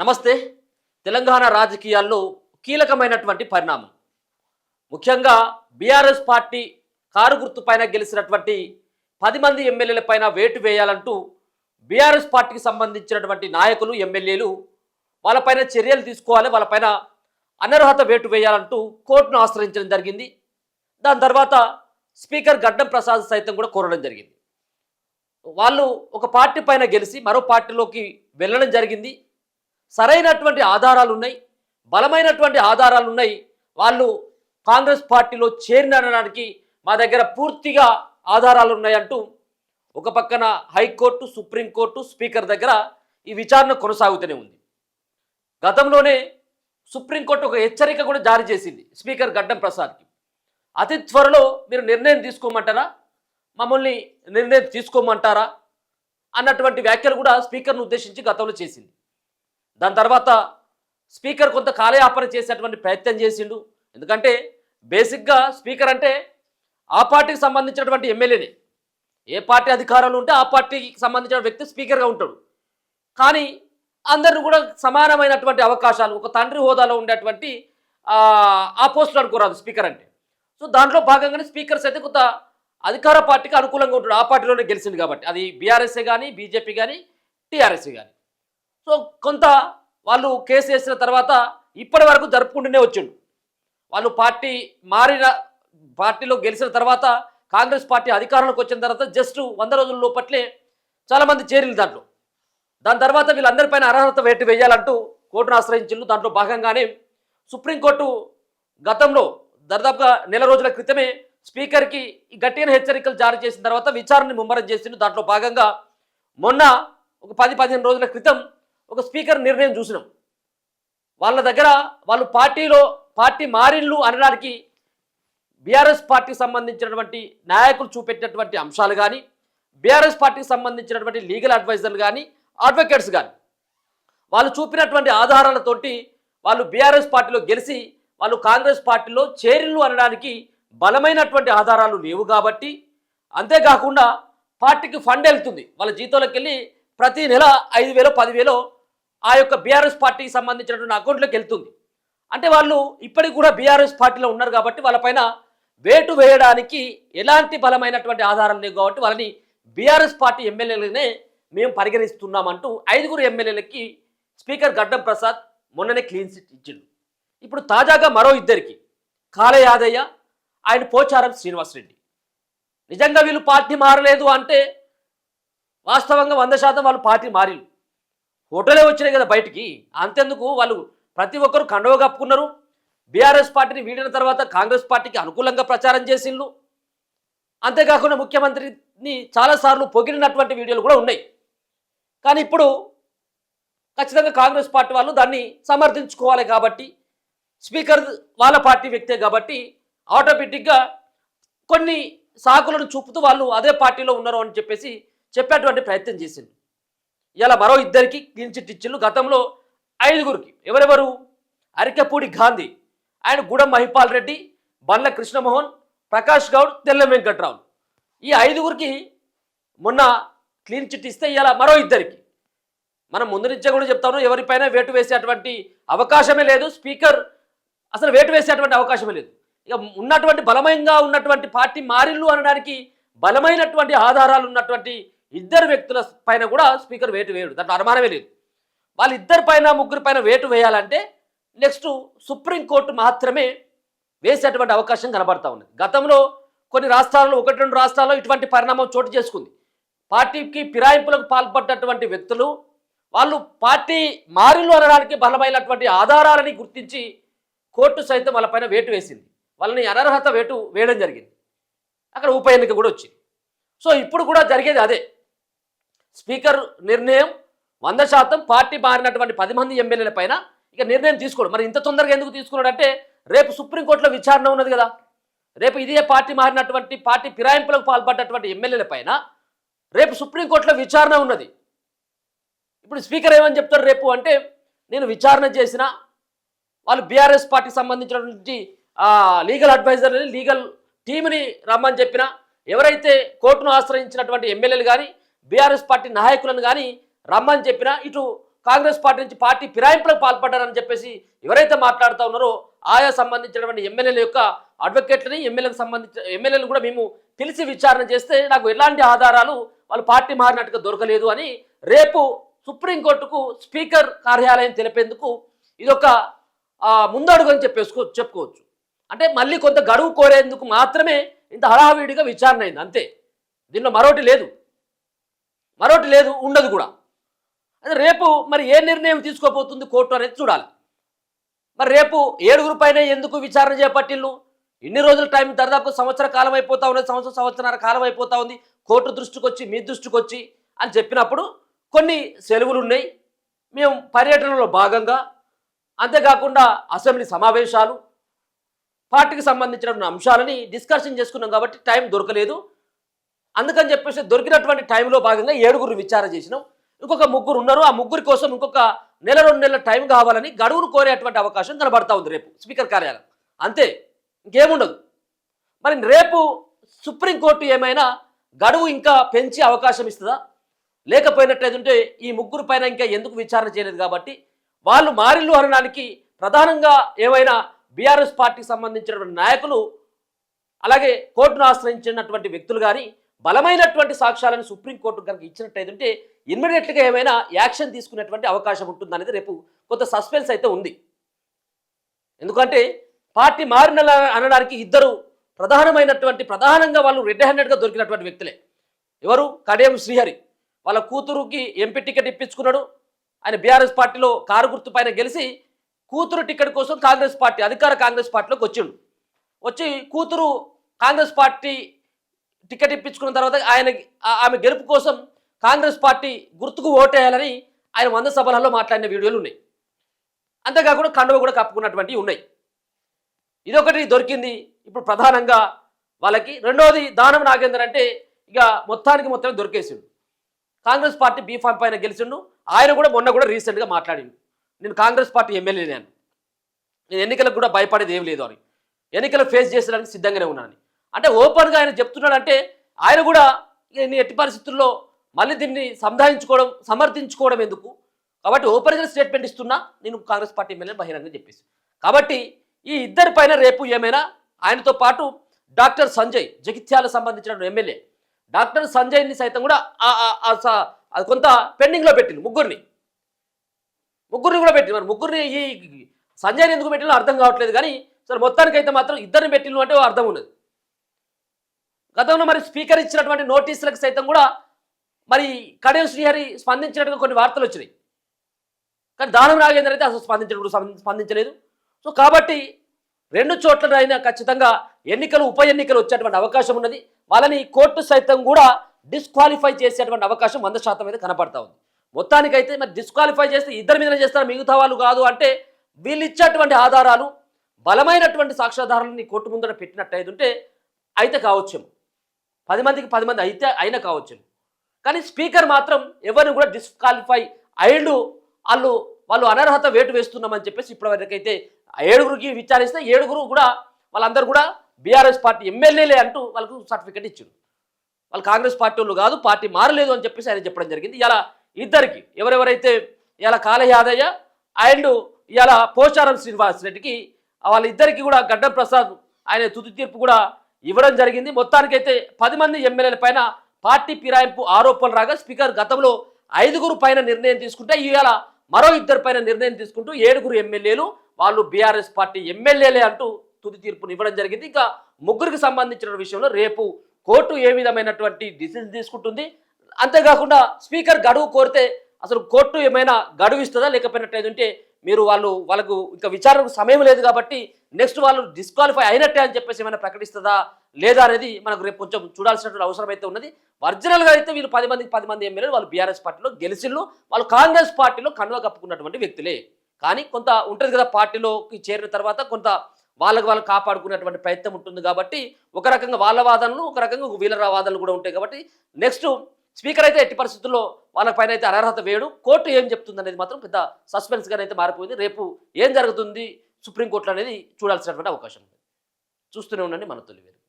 నమస్తే. తెలంగాణ రాజకీయాల్లో కీలకమైనటువంటి పరిణామం. ముఖ్యంగా బీఆర్ఎస్ పార్టీ కారు గుర్తు పైన గెలిచినటువంటి 10 మంది ఎమ్మెల్యేల పైన వేటు వేయాలంటూ బీఆర్ఎస్ పార్టీకి సంబంధించినటువంటి నాయకులు, ఎమ్మెల్యేలు వాళ్ళపైన చర్యలు తీసుకోవాలి, వాళ్ళపైన అనర్హత వేటు వేయాలంటూ కోర్టును ఆశ్రయించడం జరిగింది. దాని తర్వాత స్పీకర్ గడ్డం ప్రసాద్ సైతం కూడా కోరడం జరిగింది. వాళ్ళు ఒక పార్టీ పైన గెలిచి మరో పార్టీలోకి వెళ్ళడం జరిగింది. సరైనటువంటి ఆధారాలు ఉన్నాయి, బలమైనటువంటి ఆధారాలు ఉన్నాయి. వాళ్ళు కాంగ్రెస్ పార్టీలో చేరినడానికి మా దగ్గర పూర్తిగా ఆధారాలు ఉన్నాయంటూ ఒక పక్కన హైకోర్టు, సుప్రీంకోర్టు, స్పీకర్ దగ్గర ఈ విచారణ కొనసాగుతూనే ఉంది. గతంలోనే సుప్రీంకోర్టు ఒక హెచ్చరిక కూడా జారీ చేసింది స్పీకర్ గడ్డం ప్రసాద్కి. అతి త్వరలో మీరు నిర్ణయం తీసుకోమంటారా, మమ్మల్ని నిర్ణయం తీసుకోమంటారా అన్నటువంటి వ్యాఖ్యలు కూడా స్పీకర్ను ఉద్దేశించి గతంలో చేసింది. దాని తర్వాత స్పీకర్ కొంత కాలయాపన చేసేటువంటి ప్రయత్నం చేసిండు. ఎందుకంటే బేసిక్గా స్పీకర్ అంటే ఆ పార్టీకి సంబంధించినటువంటి ఎమ్మెల్యేనే. ఏ పార్టీ అధికారంలో ఉంటే ఆ పార్టీకి సంబంధించిన వ్యక్తి స్పీకర్గా ఉంటాడు. కానీ అందరిని కూడా సమానమైనటువంటి అవకాశాలు, ఒక తండ్రి హోదాలో ఉండేటువంటి ఆ పోస్టులు అనుకోరాదు స్పీకర్ అంటే. సో దాంట్లో భాగంగానే స్పీకర్స్ అయితే కొంత అధికార పార్టీకి అనుకూలంగా ఉంటాడు. ఆ పార్టీలోనే గెలిచింది కాబట్టి, అది బీఆర్ఎస్ఏ కానీ, బీజేపీ కానీ, టీఆర్ఎస్ఏ కానీ. సో కొంత వాళ్ళు కేసు వేసిన తర్వాత ఇప్పటి వరకు జరుపుకుంటూనే వచ్చిండు. వాళ్ళు పార్టీ మారిన పార్టీలో గెలిచిన తర్వాత కాంగ్రెస్ పార్టీ అధికారంలోకి వచ్చిన తర్వాత జస్ట్ 100 రోజుల లోపట్లే చాలామంది చేరిలు దాంట్లో. దాని తర్వాత వీళ్ళందరిపైన అర్హత వేటు వేయాలంటూ కోర్టును ఆశ్రయించిండు. దాంట్లో భాగంగానే సుప్రీంకోర్టు గతంలో దాదాపుగా నెల రోజుల క్రితమే స్పీకర్కి గట్టిన హెచ్చరికలు జారీ చేసిన తర్వాత విచారణని ముమ్మరం చేసిండు. దాంట్లో భాగంగా మొన్న ఒక 10-15 రోజుల క్రితం ఒక స్పీకర్ నిర్ణయం చూసినాం. వాళ్ళ దగ్గర వాళ్ళు పార్టీ మారిళ్ళు అనడానికి బీఆర్ఎస్ పార్టీకి సంబంధించినటువంటి నాయకులు చూపెట్టినటువంటి అంశాలు కానీ, బీఆర్ఎస్ పార్టీకి సంబంధించినటువంటి లీగల్ అడ్వైజర్లు కానీ, అడ్వకేట్స్ కానీ వాళ్ళు చూపినటువంటి ఆధారాలతోటి వాళ్ళు బీఆర్ఎస్ పార్టీలో గెలిచి వాళ్ళు కాంగ్రెస్ పార్టీలో చేరిళ్ళు అనడానికి బలమైనటువంటి ఆధారాలు లేవు కాబట్టి, అంతేకాకుండా పార్టీకి ఫండ్ వెళ్తుంది, వాళ్ళ జీతంలోకి వెళ్ళి ప్రతి నెల 5,000 10,000 ఆ యొక్క బీఆర్ఎస్ పార్టీకి సంబంధించినటువంటి అకౌంట్లోకి వెళ్తుంది. అంటే వాళ్ళు ఇప్పటికి కూడా బీఆర్ఎస్ పార్టీలో ఉన్నారు కాబట్టి వాళ్ళపైన వేటు వేయడానికి ఎలాంటి బలమైనటువంటి ఆధారం లేవు కాబట్టి వాళ్ళని బీఆర్ఎస్ పార్టీ ఎమ్మెల్యేలనే మేము పరిగణిస్తున్నామంటూ 5 ఎమ్మెల్యేలకి స్పీకర్ గడ్డం ప్రసాద్ మొన్ననే క్లీన్ చిట్ ఇచ్చిండు. ఇప్పుడు తాజాగా మరో 2కి, కాళ యాదయ్య, ఆయన పోచారం శ్రీనివాసరెడ్డి. నిజంగా వీళ్ళు పార్టీ మారలేదు అంటే వాస్తవంగా 100% వాళ్ళు పార్టీ మారిలు. ఫోటోలే వచ్చినాయి కదా బయటికి. అంతెందుకు వాళ్ళు ప్రతి ఒక్కరు కండువ కప్పుకున్నారు. బీఆర్ఎస్ పార్టీని వీడిన తర్వాత కాంగ్రెస్ పార్టీకి అనుకూలంగా ప్రచారం చేసిండ్రు. అంతేకాకుండా ముఖ్యమంత్రిని చాలాసార్లు పొగిడినటువంటి వీడియోలు కూడా ఉన్నాయి. కానీ ఇప్పుడు ఖచ్చితంగా కాంగ్రెస్ పార్టీ వాళ్ళు దాన్ని సమర్థించుకోవాలి కాబట్టి, స్పీకర్ వాళ్ళ పార్టీ వ్యక్తే కాబట్టి ఆటోమేటిక్గా కొన్ని సాకులను చూపుతూ వాళ్ళు అదే పార్టీలో ఉన్నారు అని చెప్పేసి చెప్పేటువంటి ప్రయత్నం చేసింది. ఇలా మరో 2కి క్లీన్ చిట్ ఇచ్చిండ్రు. గతంలో 5కి ఎవరెవరు? అరికెపూడి గాంధీ, ఆయన గూడెం మహిపాల్ రెడ్డి, బండ్ల కృష్ణమోహన్, ప్రకాష్ గౌడ్, తెల్లం వెంకట్రావు. ఈ 5కి మొన్న క్లీన్ చిట్ ఇస్తే ఇలా మరో 2కి మనం ముందు నుంచే కూడా చెప్తాను, ఎవరిపైన వేటు వేసేటువంటి అవకాశమే లేదు. స్పీకర్ అసలు వేటు వేసేటువంటి అవకాశమే లేదు. ఇక ఉన్నటువంటి బలమైనగా ఉన్నటువంటి పార్టీ మారిళ్ళు అనడానికి బలమైనటువంటి ఆధారాలు ఉన్నటువంటి 2 వ్యక్తుల పైన కూడా స్పీకర్ వేటు వేయడు, దాంట్లో అనుమానమే లేదు. వాళ్ళిద్దరి పైన, ముగ్గురి పైన వేటు వేయాలంటే నెక్స్ట్ సుప్రీంకోర్టు మాత్రమే వేసేటువంటి అవకాశం కనబడతా ఉన్నది. గతంలో కొన్ని రాష్ట్రాల్లో, 1-2 రాష్ట్రాల్లో ఇటువంటి పరిణామం చోటు చేసుకుంది. పార్టీకి ఫిరాయింపులకు పాల్పడ్డటువంటి వ్యక్తులు వాళ్ళు పార్టీ మారిళ్ళు అనడానికి బలమైనటువంటి ఆధారాలని గుర్తించి కోర్టు సైతం వాళ్ళపైన వేటు వేసింది. వాళ్ళని అనర్హత వేటు వేయడం జరిగింది. అక్కడ ఉప ఎన్నిక కూడా వచ్చింది. సో ఇప్పుడు కూడా జరిగేది అదే. స్పీకర్ నిర్ణయం 100% పార్టీ మారినటువంటి 10 మంది ఎమ్మెల్యేల పైన ఇక నిర్ణయం తీసుకోడు. మరి ఇంత తొందరగా ఎందుకు తీసుకున్నాడు అంటే రేపు సుప్రీంకోర్టులో విచారణ ఉన్నది కదా. రేపు ఇదే పార్టీ మారినటువంటి, పార్టీ ఫిరాయింపులకు పాల్పడ్డటువంటి ఎమ్మెల్యేల పైన రేపు సుప్రీంకోర్టులో విచారణ ఉన్నది. ఇప్పుడు స్పీకర్ ఏమని చెప్తారు రేపు అంటే, నేను విచారణ చేసిన వాళ్ళు బీఆర్ఎస్ పార్టీకి సంబంధించినటువంటి లీగల్ అడ్వైజర్ని, లీగల్ టీంని రమ్మని చెప్పిన, ఎవరైతే కోర్టును ఆశ్రయించినటువంటి ఎమ్మెల్యేలు కానీ బీఆర్ఎస్ పార్టీ నాయకులను కానీ రమ్మని చెప్పినా, ఇటు కాంగ్రెస్ పార్టీ నుంచి పార్టీ ఫిరాయింపులకు పాల్పడ్డారని చెప్పేసి ఎవరైతే మాట్లాడుతూ ఉన్నారో ఆయా సంబంధించినటువంటి ఎమ్మెల్యేల యొక్క అడ్వకేట్లని ఎమ్మెల్యేలను కూడా మేము పిలిచి విచారణ చేస్తే నాకు ఎలాంటి ఆధారాలు వాళ్ళు పార్టీ మారినట్టుగా దొరకలేదు అని రేపు సుప్రీంకోర్టుకు స్పీకర్ కార్యాలయం తెలిపేందుకు ఇదొక ముందడుగు అని చెప్పుకోవచ్చు. అంటే మళ్ళీ కొంత గడువు కోరేందుకు మాత్రమే ఇంత హడావిడిగా విచారణ అయింది అంతే. దీనిలో మరోటి లేదు, ఉండదు కూడా. అదే రేపు మరి ఏ నిర్ణయం తీసుకోబోతుంది కోర్టు అనేది చూడాలి. మరి రేపు 7 పైన ఎందుకు విచారణ చేపట్టిల్లు? ఇన్ని రోజుల టైం దాదాపు సంవత్సర కాలం అయిపోతా ఉన్నది, సంవత్సరన్నర కాలం అయిపోతా ఉంది. కోర్టు దృష్టికి వచ్చి మీ దృష్టికి వచ్చి అని చెప్పినప్పుడు కొన్ని సెలవులు ఉన్నాయి, మేము పర్యటనలో భాగంగా, అంతేకాకుండా అసెంబ్లీ సమావేశాలు, పార్టీకి సంబంధించిన అంశాలని డిస్కషన్ చేసుకున్నాం కాబట్టి టైం దొరకలేదు. అందుకని చెప్పేసి దొరికినటువంటి టైంలో భాగంగా 7 విచారణ చేసినాం. ఇంకొక 3 ఉన్నారు. ఆ 3 కోసం ఇంకొక 1-2 నెలల టైం కావాలని గడువును కోరేటువంటి అవకాశం కనబడతా ఉంది రేపు స్పీకర్ కార్యాలయం. అంతే, ఇంకేముండదు. మరి రేపు సుప్రీంకోర్టు ఏమైనా గడువు ఇంకా పెంచి అవకాశం ఇస్తుందా? లేకపోయినట్లయితే ఈ 3 పైన ఇంకా ఎందుకు విచారణ చేయలేదు కాబట్టి వాళ్ళు మారిల్లు అనడానికి ప్రధానంగా ఏమైనా బీఆర్ఎస్ పార్టీకి సంబంధించినటువంటి నాయకులు అలాగే కోర్టును ఆశ్రయించినటువంటి వ్యక్తులు కానీ బలమైనటువంటి సాక్ష్యాలను సుప్రీంకోర్టు కనుక ఇచ్చినట్టయితే ఇమ్మీడియట్గా ఏమైనా యాక్షన్ తీసుకునేటువంటి అవకాశం ఉంటుందనేది రేపు కొంత సస్పెన్స్ అయితే ఉంది. ఎందుకంటే పార్టీ మారిన అనడానికి ఇద్దరు ప్రధానంగా వాళ్ళు రెడ్ హ్యాండెడ్గా దొరికినటువంటి వ్యక్తులే. ఎవరు? కడియం శ్రీహరి వాళ్ళ కూతురుకి ఎంపీ టికెట్ ఇప్పించుకున్నాడు. ఆయన బీఆర్ఎస్ పార్టీలో కారు గుర్తు పైన గెలిచి కూతురు టికెట్ కోసం అధికార కాంగ్రెస్ పార్టీలోకి వచ్చి కూతురు కాంగ్రెస్ పార్టీ టికెట్ ఇప్పించుకున్న తర్వాత ఆమె గెలుపు కోసం కాంగ్రెస్ పార్టీ గుర్తుకు ఓటేయాలని ఆయన 100 సభలలో మాట్లాడిన వీడియోలు ఉన్నాయి. అంతేకాకుండా కండువ కూడా కప్పుకున్నటువంటివి ఉన్నాయి. ఇదొకటి దొరికింది ఇప్పుడు ప్రధానంగా వాళ్ళకి. రెండవది దానం నాగేందర్ అంటే ఇక మొత్తం దొరికేసిండు. కాంగ్రెస్ పార్టీ బీఫామ్ పైన గెలిచిండు. ఆయన కూడా మొన్న కూడా రీసెంట్గా మాట్లాడిండు, నేను కాంగ్రెస్ పార్టీ ఎమ్మెల్యేనే అని, నేను ఎన్నికలకు కూడా భయపడేది ఏం లేదు అని, ఎన్నికలు ఫేస్ చేసేదానికి సిద్ధంగానే ఉన్నానని. అంటే ఓపెన్గా ఆయన చెప్తున్నాడంటే ఆయన కూడా ఎట్టి పరిస్థితుల్లో మళ్ళీ దీన్ని సమర్థించుకోవడం ఎందుకు కాబట్టి ఓపెన్గా స్టేట్మెంట్ ఇస్తున్నా, నేను కాంగ్రెస్ పార్టీ ఎమ్మెల్యే బహిరంగంగా చెప్పేసి. కాబట్టి ఈ ఇద్దరి పైన రేపు ఏమైనా ఆయనతో పాటు డాక్టర్ సంజయ్ జగిత్యాల సంబంధించిన ఎమ్మెల్యే డాక్టర్ సంజయ్ని సైతం కూడా కొంత పెండింగ్లో పెట్టింది. ముగ్గురిని కూడా పెట్టింది. మరి ముగ్గురిని ఈ సంజయ్ని ఎందుకు పెట్టినో అర్థం కావట్లేదు. కానీ సరే మొత్తానికైతే మాత్రం ఇద్దరిని పెట్టిన అంటే అర్థం ఉన్నది. గతంలో మరి స్పీకర్ ఇచ్చినటువంటి నోటీసులకు సైతం కూడా మరి కడియం శ్రీహరి స్పందించినట్టుగా కొన్ని వార్తలు వచ్చినాయి. కానీ దానం నాగేందర్ అయితే అసలు స్పందించలేదు. సో కాబట్టి 2 చోట్లనైనా ఖచ్చితంగా ఉప ఎన్నికలు వచ్చేటువంటి అవకాశం ఉన్నది. వాళ్ళని కోర్టు సైతం కూడా డిస్క్వాలిఫై చేసేటువంటి అవకాశం 100% అయితే కనపడతా ఉంది. మొత్తానికైతే మరి డిస్క్వాలిఫై చేస్తే ఇద్దరి మీదనే చేస్తారు, మిగతా వాళ్ళు కాదు అంటే వీళ్ళు ఇచ్చేటువంటి ఆధారాలు బలమైనటువంటి సాక్ష్యాధారాలని కోర్టు ముందర పెట్టినట్టయితే అయితే కావచ్చేమో, 10 మందికి 10 మంది అయితే అయినా కావచ్చేమో. కానీ స్పీకర్ మాత్రం ఎవరిని కూడా డిస్క్వాలిఫై అయ్యిండు, వాళ్ళు అనర్హత వేటు వేస్తున్నామని చెప్పేసి ఇప్పటివరకైతే 7 విచారిస్తే 7 కూడా వాళ్ళందరూ కూడా బీఆర్ఎస్ పార్టీ ఎమ్మెల్యేలే అంటూ వాళ్ళకు సర్టిఫికెట్ ఇచ్చారు. వాళ్ళు కాంగ్రెస్ పార్టీ వాళ్ళు కాదు, పార్టీ మారలేదు అని చెప్పేసి ఆయన చెప్పడం జరిగింది. ఇలా ఇద్దరికి ఎవరెవరైతే ఇలా కాళ యాదయ్య అండ్ ఇలా పోచారం శ్రీనివాస్ రెడ్డికి వాళ్ళిద్దరికి కూడా గడ్డం ప్రసాద్ ఆయన తుది తీర్పు కూడా ఇవ్వడం జరిగింది. మొత్తానికైతే 10 మంది ఎమ్మెల్యేల పైన పార్టీ ఫిరాయింపు ఆరోపణలు రాగా స్పీకర్ గతంలో 5 పైన నిర్ణయం తీసుకుంటే ఇవాళ మరో 2 పైన నిర్ణయం తీసుకుంటూ 7 ఎమ్మెల్యేలు వాళ్ళు బీఆర్ఎస్ పార్టీ ఎమ్మెల్యేలే అంటూ తుది తీర్పును ఇవ్వడం జరిగింది. ఇంకా 3కి సంబంధించిన విషయంలో రేపు కోర్టు ఏ విధమైనటువంటి డిసిజన్ తీసుకుంటుంది. అంతేకాకుండా స్పీకర్ గడువు కోరితే అసలు కోర్టు ఏమైనా గడువు ఇస్తుందా, లేకపోయినట్లయితే మీరు వాళ్ళకు ఇంకా విచారణకు సమయం లేదు కాబట్టి నెక్స్ట్ వాళ్ళు డిస్క్వాలిఫై అయినట్టే అని చెప్పేసి ఏమైనా ప్రకటిస్తుందా లేదా అనేది మనకు రేపు కొంచెం చూడాల్సినటువంటి అవసరం అయితే ఉన్నది. ఒరిజినల్గా అయితే వీళ్ళు 10 మంది ఎమ్మెల్యేలు వాళ్ళు బీఆర్ఎస్ పార్టీలో గెలిచిళ్ళు, వాళ్ళు కాంగ్రెస్ పార్టీలో కండువా కప్పుకున్నటువంటి వ్యక్తులే. కానీ కొంత ఉంటుంది కదా, పార్టీలోకి చేరిన తర్వాత కొంత వాళ్ళు కాపాడుకునేటువంటి ప్రయత్నం ఉంటుంది కాబట్టి ఒక రకంగా వాళ్ళ వాదనలు, ఒక రకంగా వీళ్ళ వాదనలు కూడా ఉంటాయి. కాబట్టి నెక్స్ట్ స్పీకర్ అయితే ఎట్టి పరిస్థితుల్లో వాళ్ళ పైన అయితే అనర్హత వేయడు. కోర్టు ఏం చెప్తుంది అనేది మాత్రం పెద్ద సస్పెన్స్గానైతే మారిపోయింది. రేపు ఏం జరుగుతుంది సుప్రీంకోర్టులో అనేది చూడాల్సినటువంటి అవకాశం ఉంది. చూస్తూనే ఉండండి మన తొలి వెలుగు.